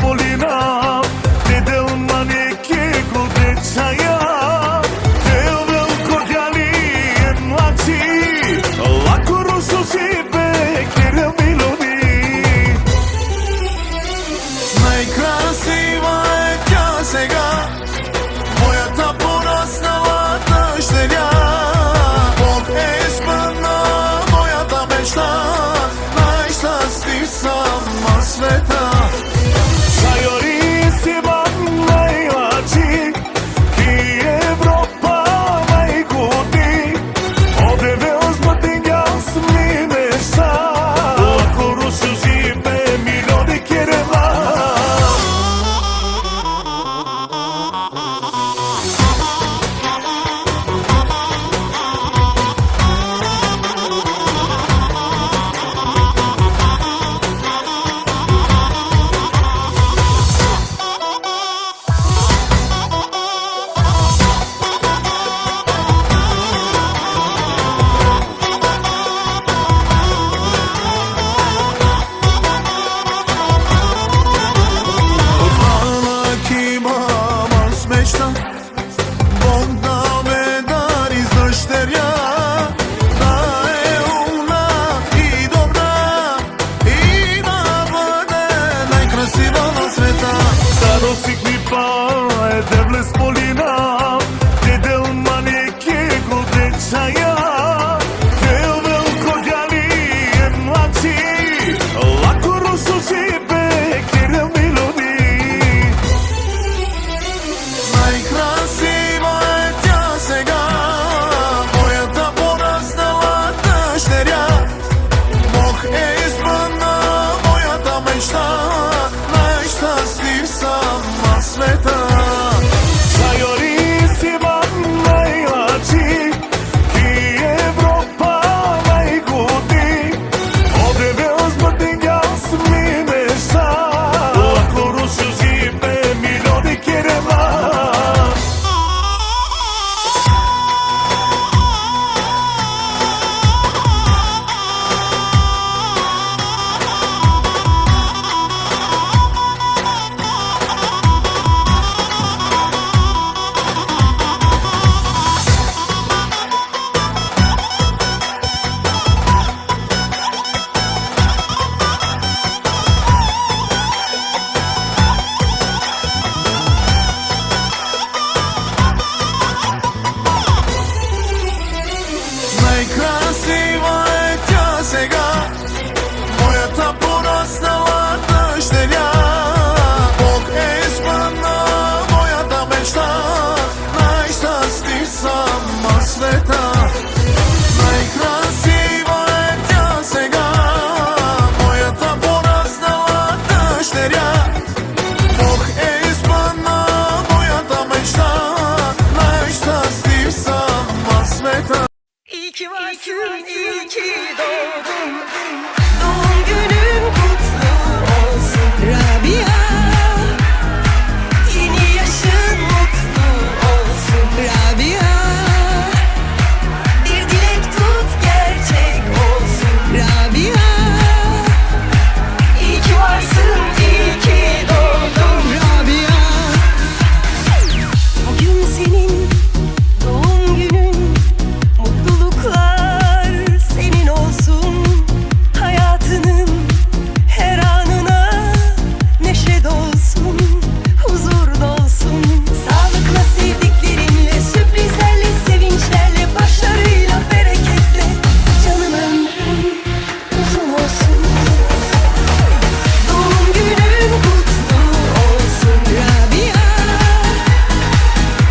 spolina te del maneke godečaja te veliko gali je mlači lako rusu žive kjer miloni najkrasiva je tja сега моята пораснала дъщеря Бог е изпълна моята мечта най-щастлив съм на света Sajori si vam najlači ki Evropa najgodi Ovde veozmatin jas mi mešta Lako rušu žive milioni kjereva Бог да ме дари с дъщеря да е умна и добра и да бъде най-красива на света Старосик mi pa e devle spolina te del maneke godečaja te veliko gali je mlači lako rusu žive kjer miloni Най-красива е тя сега моята пораснала дъщеря Бог е изпълна моята мечта най-щастлив съм на света Sajori si vam najlači ki Evropa najgodi Ovde veozmatin jas mi mešta lako rušu žive milioni kjereva Най-красива е тя сега моята пораснала дъщеря Бог е изпълна моята мечта най-щастлив съм на света Най-красива е тя сега моята пораснала дъщеря Бог е изпълна моята мечта най-щастлив съм на света İyi ki varsın, iyi ki doğdun. Doğum günün kutlu olsun Rabia. Yeni yaşın mutlu olsun Rabia. Bir dilek tut gerçek olsun Rabia. İyi ki varsın, iyi ki doğdun Rabia. Bugün senin doğum günün. Mutluluklar senin olsun. Hayatının her anına neşe dolsun, huzur dolsun. Sağlıkla, sevdiklerinle, sürprizlerle, sevinçlerle, başarıyla, bereketle. Canım ömrün uzun olsun. Doğum günün kutlu olsun Rabia.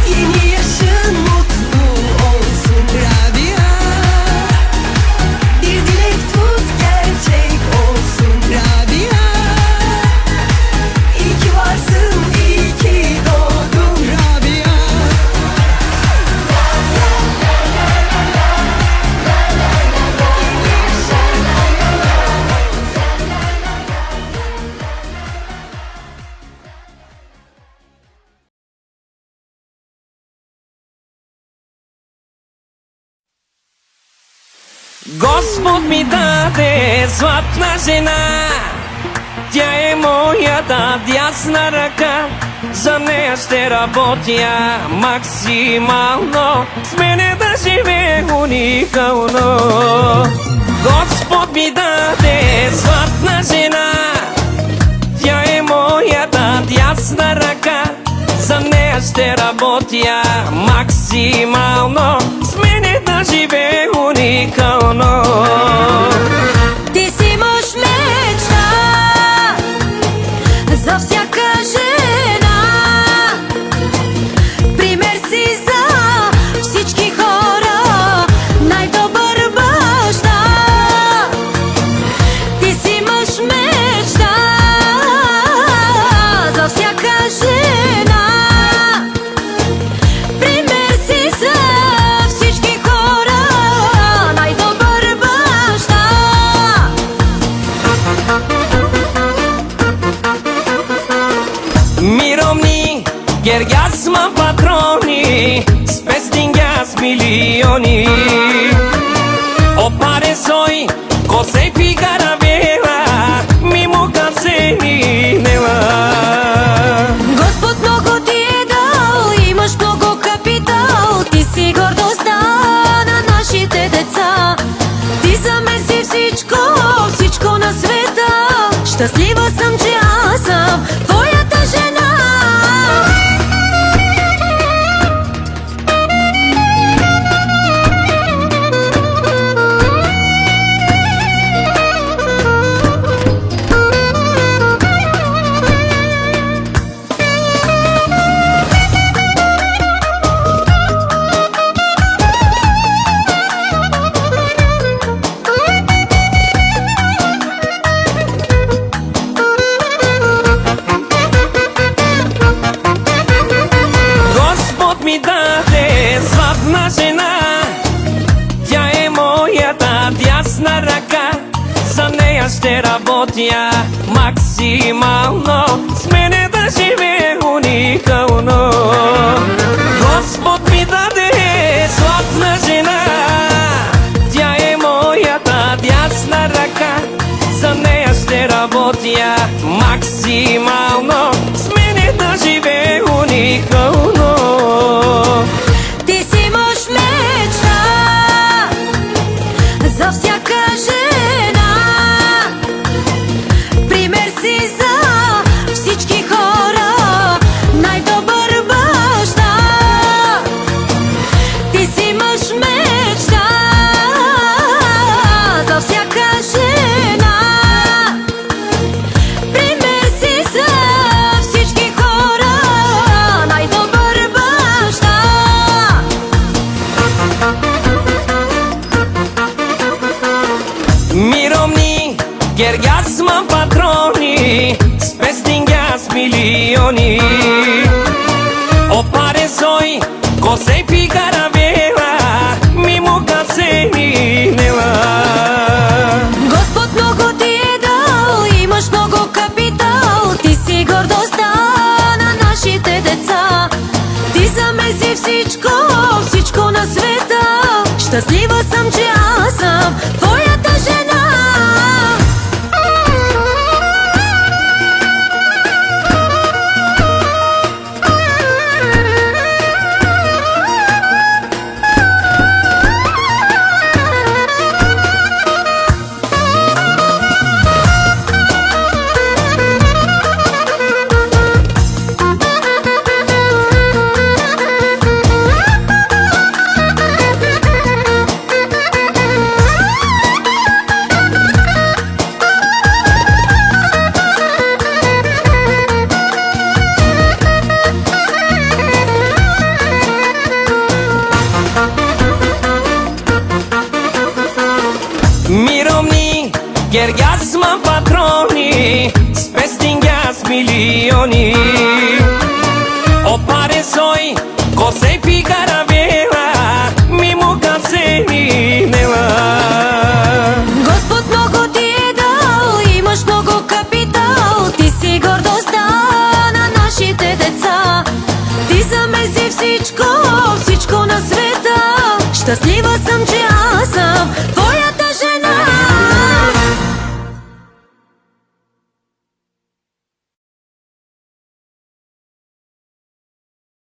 Yeni yaşın mutlu olsun Rabia. Bir dilek tut gerçek olsun Rabia. İyi ki varsın, iyi ki doğdun Rabia. Господ ми даде златна жена, Тя е моята дясна ръка, за нея ще работя максимално, с мене да живее уникално. Господ ми даде златна жена, тя е моята дясна ръка, за нея ще работя максимално, с мене да живее уникално. Ти си мъж мечта за всяка жена, пример си за всички хора, най-добър баща. Ти си мъж мечта за всяка жена, пример си за всички хора, най-добър баща. Mirovni, gergasma patroni, spestingas milioni. Opare soi, cosei figara vela, mimo caseni nela. Господ много ти е дал, имаш много капитал, ти си гордостта на нашите деца. Ти замеси всичко, всичко на света. Щастлива съм, че аз съм твоята жена. Господ ми даде златна жена, тя е моята дясна ръка, за нея ще работя максимално, с мене да живее уникално. Господ ми даде златна жена, тя е моята дясна ръка, за нея ще работя максимално, с мене да живее уникално. Ти си мъж мечта за всяка жена, пример си за всички хора, най-добър баща. Ти си мъж мечта за всяка жена, пример си за всички хора, най-добър баща. Mirovni, gergasma patroni, spestingas milioni. Opare soi, cosei figara vela, mimo caseni nela. Господ много ти е дал, имаш много капитал, ти си гордостта на нашите деца. Ти замеси всичко, всичко на света. Щастлива съм, че аз съм твоята жена. Mirovni, gergasma patroni, spestingas milioni. Opare soi, cosei figara vela, mimo caseni nela. Господ много ти е дал, имаш много капитал, ти си гордостта на нашите деца. Ти замеси всичко, всичко на света. Щастлива съм, че